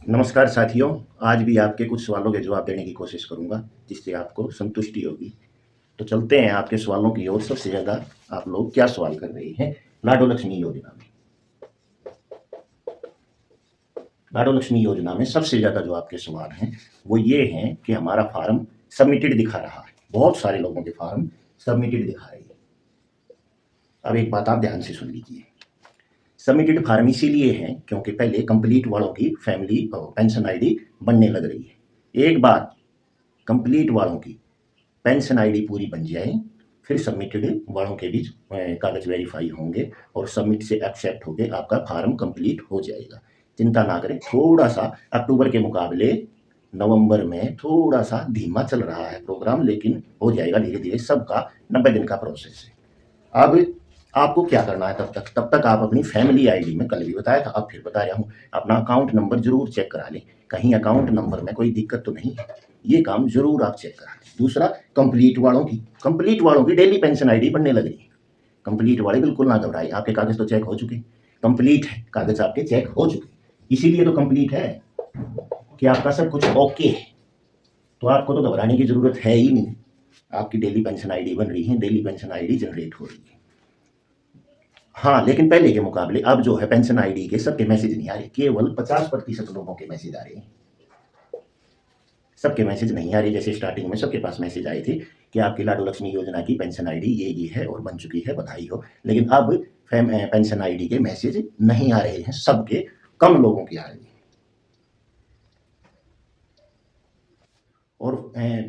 नमस्कार साथियों, आज भी आपके कुछ सवालों के जवाब देने की कोशिश करूँगा, जिससे आपको संतुष्टि होगी। तो चलते हैं आपके सवालों की ओर। सबसे ज़्यादा आप लोग क्या सवाल कर रहे हैं लाडो लक्ष्मी योजना में? लाडो लक्ष्मी योजना में सबसे ज़्यादा जो आपके सवाल हैं, वो ये हैं कि हमारा फार्म सबमिटेड दिखा रहा है। बहुत सारे लोगों के फार्म सबमिटेड दिखा रही है। अब एक बात आप ध्यान से सुन लीजिए। सबमिटेड फार्म इसीलिए हैं क्योंकि पहले कंप्लीट वालों की फैमिली पेंशन आईडी बनने लग रही है। एक बार कंप्लीट वालों की पेंशन आईडी पूरी बन जाए, फिर सबमिटेड वालों के बीच कागज वेरीफाई होंगे और सबमिट से एक्सेप्ट होके आपका फार्म कंप्लीट हो जाएगा। चिंता ना करें। थोड़ा सा अक्टूबर के मुकाबले नवंबर में थोड़ा सा धीमा चल रहा है प्रोग्राम, लेकिन हो जाएगा धीरे धीरे। सबका 90 दिन का प्रोसेस है। अब आपको क्या करना है तब तक आप अपनी फैमिली आईडी में, कल भी बताया था अब फिर बता रहा हूँ, अपना अकाउंट नंबर जरूर चेक करा लें। कहीं अकाउंट नंबर में कोई दिक्कत तो नहीं है, ये काम जरूर आप चेक करा लें। दूसरा, कंप्लीट वालों की डेली पेंशन आईडी बनने लग रही है। कंप्लीट वाले बिल्कुल ना घबराए, आपके कागज तो चेक हो चुके, कंप्लीट है, कागज आपके चेक हो चुके, इसीलिए तो कंप्लीट है कि आपका सब कुछ ओके है। तो आपको तो घबराने की जरूरत है ही नहीं। आपकी डेली पेंशन आईडी बन रही है, डेली पेंशन आईडी जनरेट हो रही है। हाँ, लेकिन पहले के मुकाबले अब जो है पेंशन आईडी के सबके मैसेज नहीं आ रहे, केवल 50% लोगों के मैसेज आ रहे हैं। सबके मैसेज नहीं आ रहे। जैसे स्टार्टिंग में सबके पास मैसेज आए थे कि आपकी लाडो लक्ष्मी योजना की पेंशन आईडी ये है और बन चुकी है, बधाई हो। लेकिन अब पेंशन आईडी के मैसेज नहीं आ रहे हैं, सबके कम लोगों के आ रहे हैं। और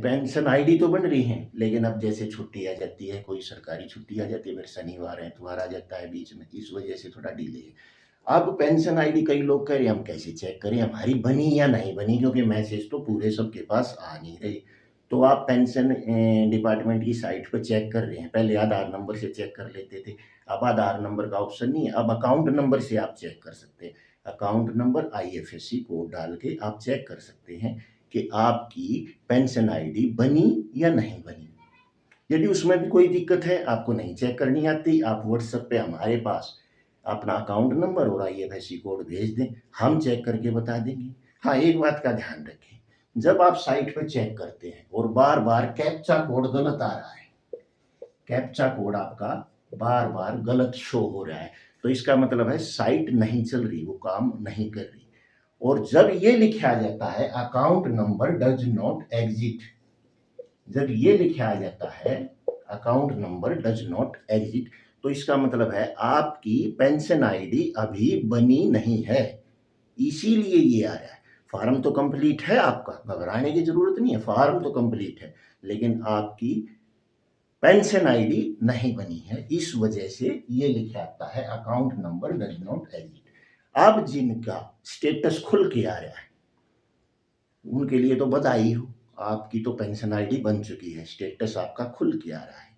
पेंशन आईडी तो बन रही है, लेकिन अब जैसे छुट्टी आ जाती है, कोई सरकारी छुट्टी आ जाती है, फिर शनिवार है, इतवार आ जाता है बीच में, इस वजह से थोड़ा डिले है। अब पेंशन आईडी कई लोग कह रहे हैं हम कैसे चेक करें हमारी बनी या नहीं बनी, क्योंकि मैसेज तो पूरे सबके पास आ नहीं रहे। तो आप पेंशन डिपार्टमेंट की साइट पर चेक कर रहे हैं। पहले आधार नंबर से चेक कर लेते थे, अब आधार नंबर का ऑप्शन नहीं है, अब अकाउंट नंबर से आप चेक कर सकते हैं। अकाउंट नंबर IFSC कोड डाल के आप चेक कर सकते हैं कि आपकी पेंशन आईडी बनी या नहीं बनी। यदि उसमें भी कोई दिक्कत है, आपको नहीं चेक करनी आती, आप व्हाट्सएप पे हमारे पास अपना अकाउंट नंबर और IFSC कोड भेज दें, हम चेक करके बता देंगे। हाँ, एक बात का ध्यान रखें, जब आप साइट पर चेक करते हैं और बार बार कैप्चा कोड गलत आ रहा है, कैप्चा कोड आपका बार बार गलत शो हो रहा है, तो इसका मतलब है साइट नहीं चल रही, वो काम नहीं कर रही। और जब ये लिखा जाता है account number does not exit, जब ये लिखा जाता है account number does not exit, तो इसका मतलब है आपकी पेंशन आईडी अभी बनी नहीं है, इसीलिए ये आ रहा है। फार्म तो कंप्लीट है आपका, घबराने की जरूरत नहीं है, फार्म तो कंप्लीट है, लेकिन आपकी पेंशन आईडी नहीं बनी है, इस वजह से ये लिखा आता है account number does not exit. अब जिनका स्टेटस खुल के आ रहा है उनके लिए तो बधाई हो, आपकी तो पेंशन आईडी बन चुकी है, स्टेटस आपका खुल के आ रहा है।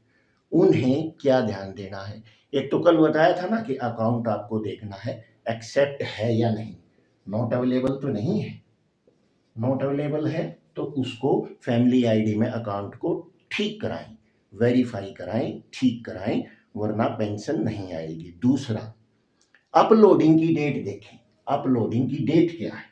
उन्हें क्या ध्यान देना है, एक तो कल बताया था ना कि अकाउंट आपको देखना है एक्सेप्ट है या नहीं, नॉट अवेलेबल तो नहीं है। नॉट अवेलेबल है तो उसको फैमिली आईडी में अकाउंट को ठीक कराएं, वेरीफाई कराएं, ठीक कराएं, वरना पेंशन नहीं आएगी। दूसरा, अपलोडिंग की डेट देखें, अपलोडिंग की डेट क्या है।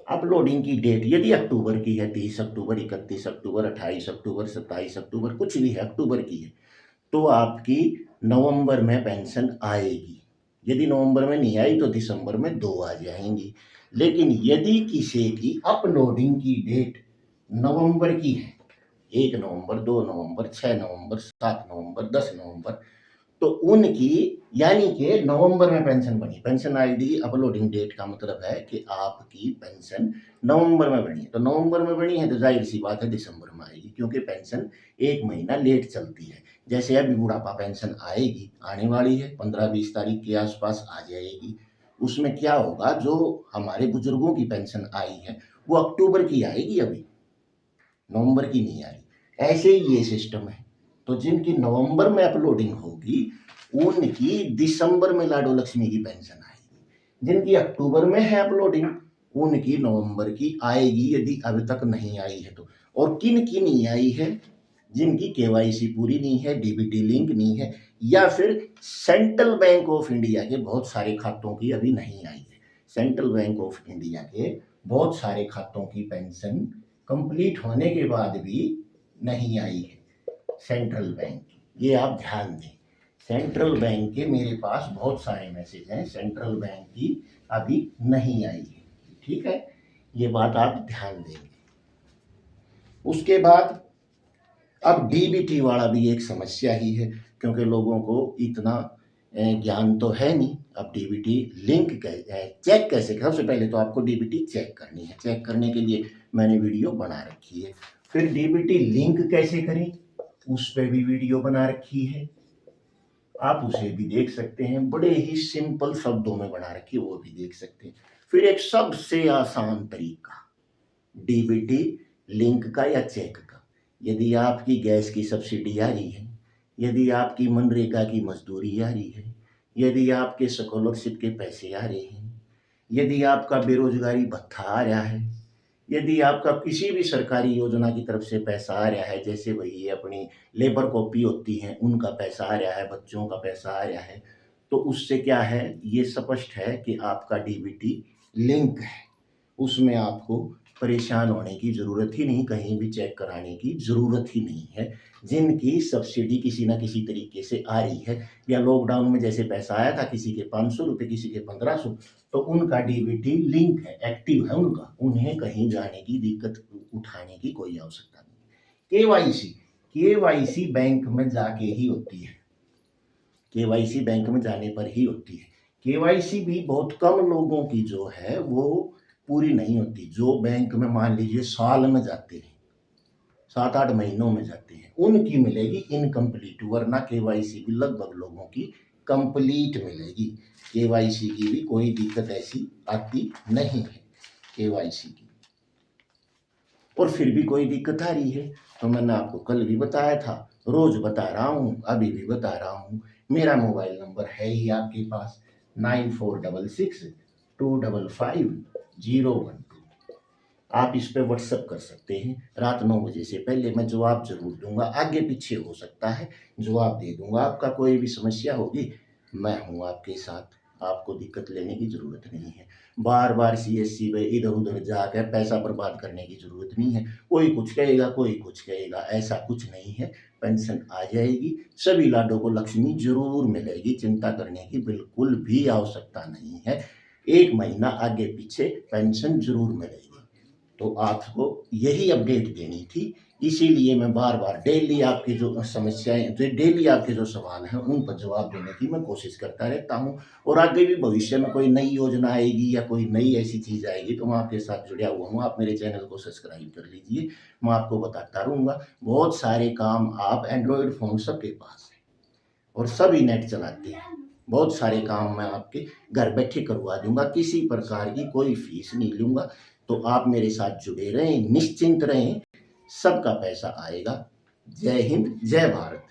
अपलोडिंग की डेट यदि अक्टूबर की है, 30 अक्टूबर, 31 अक्टूबर, 28 अक्टूबर, 27 अक्टूबर, कुछ भी है, अक्टूबर की है, तो आपकी नवंबर में पेंशन आएगी। यदि नवंबर में नहीं आई तो दिसंबर में 2 आ जाएंगी। लेकिन यदि किसी की अपलोडिंग की डेट नवंबर की है, 1 नवंबर, 2 नवंबर, 6 नवंबर, 7 नवंबर, 10 नवंबर, तो उनकी यानी कि नवंबर में पेंशन बनी। पेंशन आईडी अपलोडिंग डेट का मतलब है कि आपकी पेंशन नवंबर में बनी है, तो नवंबर में बनी है तो जाहिर सी बात है दिसंबर में आएगी, क्योंकि पेंशन 1 महीना लेट चलती है। जैसे अभी बुढ़ापा पेंशन आएगी, आने वाली है, 15-20 तारीख के आसपास आ जाएगी। उसमें क्या होगा, जो हमारे बुजुर्गों की पेंशन आई है वो अक्टूबर की आएगी, अभी नवंबर की नहीं आई। ऐसे ही ये सिस्टम है। तो जिनकी नवंबर में अपलोडिंग होगी उनकी दिसंबर में लाडो लक्ष्मी की पेंशन आएगी। जिनकी अक्टूबर में है अपलोडिंग उनकी नवंबर की आएगी, यदि अभी तक नहीं आई है तो। और किन की नहीं आई है, जिनकी केवाईसी पूरी नहीं है, डीबीटी लिंक नहीं है, या फिर सेंट्रल बैंक ऑफ इंडिया के बहुत सारे खातों की अभी नहीं आई है। सेंट्रल बैंक ऑफ इंडिया के बहुत सारे खातों की पेंशन कंप्लीट होने के बाद भी नहीं आई है सेंट्रल बैंक की, ये आप ध्यान दें। सेंट्रल बैंक के मेरे पास बहुत सारे मैसेज हैं, सेंट्रल बैंक की अभी नहीं आई है, ठीक है, ये बात आप ध्यान देंगे। उसके बाद अब डीबीटी वाला भी एक समस्या ही है, क्योंकि लोगों को इतना ज्ञान तो है नहीं। अब डीबीटी लिंक चेक कैसे, सबसे पहले तो आपको डीबीटी चेक करनी है, चेक करने के लिए मैंने वीडियो बना रखी है। फिर डीबीटी लिंक कैसे करें, उस पर भी वीडियो बना रखी है, आप उसे भी देख सकते हैं, बड़े ही सिंपल शब्दों में बना रखी है, वो भी देख सकते हैं। फिर एक सबसे आसान तरीका डीबीटी लिंक का या चेक का, यदि आपकी गैस की सब्सिडी आ रही है, यदि आपकी मनरेगा की मजदूरी आ रही है, यदि आपके स्कॉलरशिप के पैसे आ रहे हैं, यदि आपका बेरोजगारी भत्ता आ रहा है, यदि आपका किसी भी सरकारी योजना की तरफ से पैसा आ रहा है, जैसे वही अपनी लेबर कॉपी होती है उनका पैसा आ रहा है, बच्चों का पैसा आ रहा है, तो उससे क्या है, ये स्पष्ट है कि आपका डीबीटी लिंक है, उसमें आपको परेशान होने की ज़रूरत ही नहीं, कहीं भी चेक कराने की ज़रूरत ही नहीं है। जिनकी सब्सिडी किसी ना किसी तरीके से आ रही है, या लॉकडाउन में जैसे पैसा आया था, किसी के 500 रुपये, किसी के 1500, तो उनका डीबीटी लिंक है, एक्टिव है उनका, उन्हें कहीं जाने की दिक्कत उठाने की कोई आवश्यकता नहीं। केवाईसी बैंक में जाके ही होती है, केवाईसी बैंक में जाने पर ही होती है। केवाईसी भी बहुत कम लोगों की जो है वो पूरी नहीं होती, जो बैंक में मान लीजिए साल में जाते हैं, 7-8 महीनों में जाते हैं, उनकी मिलेगी इनकम्प्लीट, वरना केवाईसी भी लगभग लोगों की कंप्लीट मिलेगी। केवाईसी की भी कोई दिक्कत ऐसी आती नहीं है केवाईसी की। और फिर भी कोई दिक्कत आ रही है तो मैंने आपको कल भी बताया था, रोज बता रहा हूँ, अभी भी बता रहा हूँ, मेरा मोबाइल नंबर है ही आपके पास 9466255012। आप इस पे व्हाट्सएप कर सकते हैं, रात 9 बजे से पहले मैं जवाब जरूर दूंगा, आगे पीछे हो सकता है, जवाब दे दूंगा। आपका कोई भी समस्या होगी मैं हूँ आपके साथ, आपको दिक्कत लेने की ज़रूरत नहीं है। बार बार सीएससी पे इधर उधर जाकर पैसा बर्बाद करने की ज़रूरत नहीं है। कोई कुछ कहेगा, कोई कुछ कहेगा, ऐसा कुछ नहीं है। पेंशन आ जाएगी, सभी लाडों को लक्ष्मी जरूर मिलेगी, चिंता करने की बिल्कुल भी आवश्यकता नहीं है। 1 महीना आगे पीछे पेंशन जरूर मिलेगी। तो आपको यही अपडेट देनी थी, इसीलिए मैं बार बार डेली आपकी जो समस्याएं, जो डेली आपके जो सवाल हैं उन पर जवाब देने की मैं कोशिश करता रहता हूं। और आगे भी भविष्य में कोई नई योजना आएगी या कोई नई ऐसी चीज़ आएगी तो मैं आपके साथ जुड़ा हुआ हूँ। आप मेरे चैनल को सब्सक्राइब कर लीजिए, मैं आपको बताता रहूँगा। बहुत सारे काम, आप एंड्रॉयड फ़ोन सबके पास है और सभी नेट चलाते हैं, बहुत सारे काम मैं आपके घर बैठे करवा दूंगा, किसी प्रकार की कोई फीस नहीं लूँगा। तो आप मेरे साथ जुड़े रहें, निश्चिंत रहें, सबका पैसा आएगा। जय हिंद, जय भारत।